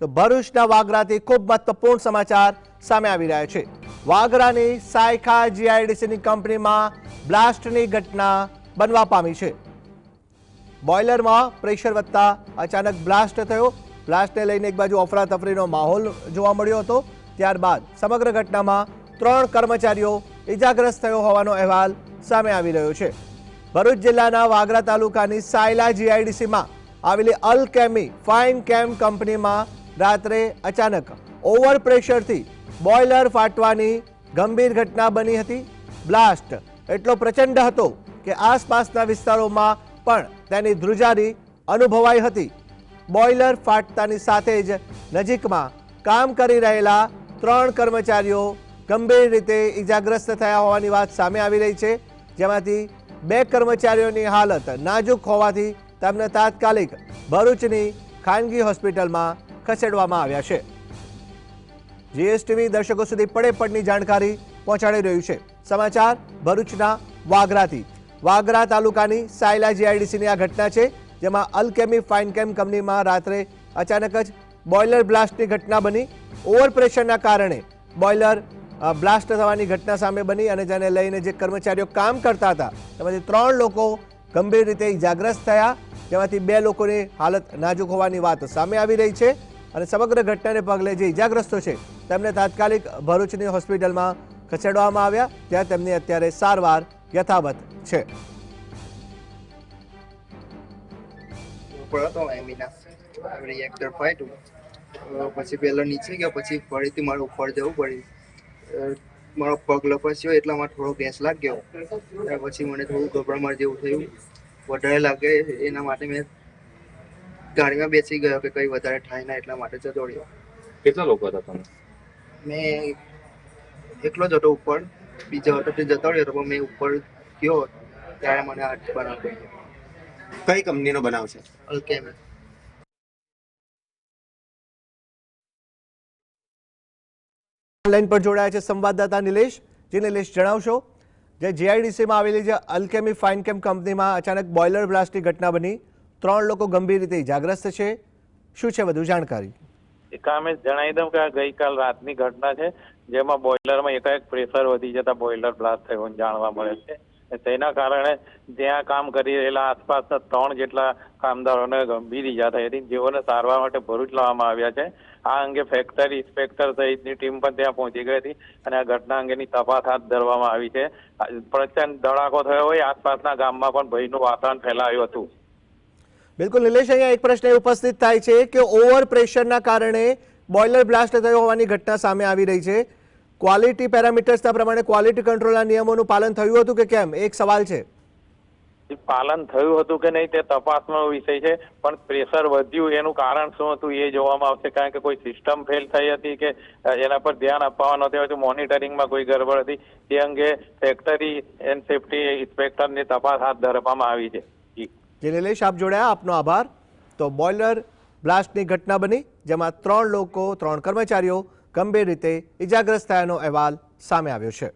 તો ભરૂચના વાગરાથી ખૂબ મહત્વપૂર્ણ સમાચાર સામે આવી રહ્યા છે। વાગરાની સાયખા જીઆઈડીસીની કંપનીમાં બ્લાસ્ટની ઘટના બનવા પામી છે। બોઇલરમાં પ્રેશર વધતા અચાનક બ્લાસ્ટ થયો। બ્લાસ્ટને લઈને એક બાજુ અફરાતફરીનો માહોલ જોવા મળ્યો હતો। ત્યારબાદ સમગ્ર ઘટનામાં 3 કર્મચારીઓ ઇજાગ્રસ્ત થયો હોવાનો અહેવાલ સામે આવી રહ્યો છે। ભરૂચ જિલ્લાના વાગરા તાલુકાની સાયલા જીઆઈડીસીમાં આવેલી અલકેમી ફાઇન કેમ કંપનીમાં રાત્રે અચાનક ઓવર પ્રેશરથી બોઇલર ફાટવાની ગંભીર ઘટના બની હતી। બ્લાસ્ટ એટલો પ્રચંડ હતો કે આસપાસના વિસ્તારોમાં પણ તેની ધ્રુજારી અનુભવાઈ હતી। બોઇલર ફાટતાની સાથે જ નજીકમાં કામ કરી રહેલા 3 કર્મચારીઓ ગંભીર રીતે ઇજાગ્રસ્ત થયા હોવાની વાત સામે આવી રહી છે, જેમાંથી 2 કર્મચારીઓની હાલત નાજુક હોવાથી તેમને તાત્કાલિક ભરૂચની ખાનગી હોસ્પિટલમાં ખસેડવામાં આવ્યા છે। જીએસટીવી દર્શકો સુધી પડે જાણકારી પહોંચાડી રહ્યું છે। સમાચાર ભરૂચના વાગરાથી। વાગરા તાલુકાની સાયલા જીઆઈડીસીની આ ઘટના છે, જેમાં અલકેમી ફાઇન કેમ કંપનીમાં રાત્રે અચાનક જ બોઇલર બ્લાસ્ટની ઘટના બની। ઓવર પ્રેશરના કારણે બોઇલર બ્લાસ્ટ થવાની ઘટના સામે બની અને જેને લઈને જે કર્મચારીઓ કામ કરતા હતા તેમાંથી 3 લોકો ગંભીર રીતે ઇજાગ્રસ્ત થયા, જેમાંથી 2 લોકોની હાલત નાજુક હોવાની વાત સામે આવી રહી છે અને સમગ્ર ઘટનાને પગલે જે ઇજાગ્રસ્તો છે તેમને તાત્કાલિક ભરૂચની હોસ્પિટલમાં ખસેડવામાં આવ્યા, ત્યાં તેમની અત્યારે સારવાર યથાવત છે। પછી પેલો નીચે ગયો, પછી ફરીથી મારે ઉપર જવું પડ્યું। મારો પગ લપસ્યો એટલામાં થોડો ગેસ લાગ્યો। પછી મને થોડું ગભરામણ જેવું થયું, વધારે લાગે એના માટે મેં ગાડીમાં બેસી ગયો કે કઈ વધારે થાય ના, એટલા માટે જતો રહ્યો। કેટલા લોકો હતા તમે? મેં એકલો જ હતો ઉપર, બીજો હતો તે જતો રહ્યો હતો। મેં ઉપર ગયો ત્યારે મને હાથ બનાવ પડ્યો। કઈ કંપનીનો બનાવ છે? અલકેમી। લાઈન પર જોડાયા છે સંવાદદાતા નિલેશ। જે નિલેશ, જણાવશો, જે જીઆઈડીસીમાં આવેલી જે અલકેમી ફાઇન કેમ કંપનીમાં અચાનક બોઇલર બ્લાસ્ટની ઘટના બની, 3 લોકો ગંભીર રીતે ઇજાગ્રસ્ત છે, શું છે વધુ જાણકારી? કામે જણાવી દઉં કે આ ગઈકાલ રાતની ઘટના છે, જેમાં બોઇલરમાં એકાએક પ્રેશર વધી જતા બોઇલર બ્લાસ્ટ થયો જાણવા મળે છે। તેના કારણે ત્યાં કામ કરી રહેલા આસપાસના 3 જેટલા કામદારોને ગંભીર ઈજા થઈ હતી, જેઓને સારવાર માટે ભરૂચ લાવવામાં આવ્યા છે। આ અંગે ફેક્ટરી ઇન્સ્પેક્ટર સહિતની ટીમ પણ ત્યાં પહોંચી ગઈ હતી અને આ ઘટના અંગેની તપાસ હાથ ધરવામાં આવી છે। પ્રચંડ ધડાકો થયો હોય આસપાસના ગામમાં પણ ભયનું વાતાવરણ ફેલાયું હતું। બિલકુલ નિલેશ, અહીંયા એક પ્રશ્ન ઉપસ્થિત થાય છે કે ઓવર પ્રેશરના કારણે બોઇલર બ્લાસ્ટ થયો હોવાની ઘટના સામે આવી રહી છે। ક્વોલિટી પેરામીટર્સના પ્રમાણે ક્વોલિટી કંટ્રોલના નિયમોનું પાલન થયું હતું કે કેમ, એક સવાલ છે। પાલન થયું હતું કે નહીં તે તપાસનો વિષય છે, પણ પ્રેશર વધ્યું એનું કારણ શું હતું એ જોવામાં આવશે, કારણ કે કોઈ સિસ્ટમ ફેલ થઈ હતી કે એના પર ધ્યાન આપવામાં નહોતું આવ્યું, મોનિટરિંગમાં કોઈ ગરબડ હતી, તે અંગે ફેક્ટરી એન્ડ સેફ્ટી ઇન્સ્પેક્ટરની તપાસ હાથ ધરવામાં આવી છે। જે નિલેશ, આપ જોડાયા, આપનો આભાર। તો બોઇલર બ્લાસ્ટની ઘટના બની, જેમાં 3 કર્મચારીઓ ગંભીર રીતે ઇજાગ્રસ્ત થયાનો અહેવાલ સામે આવ્યો છે।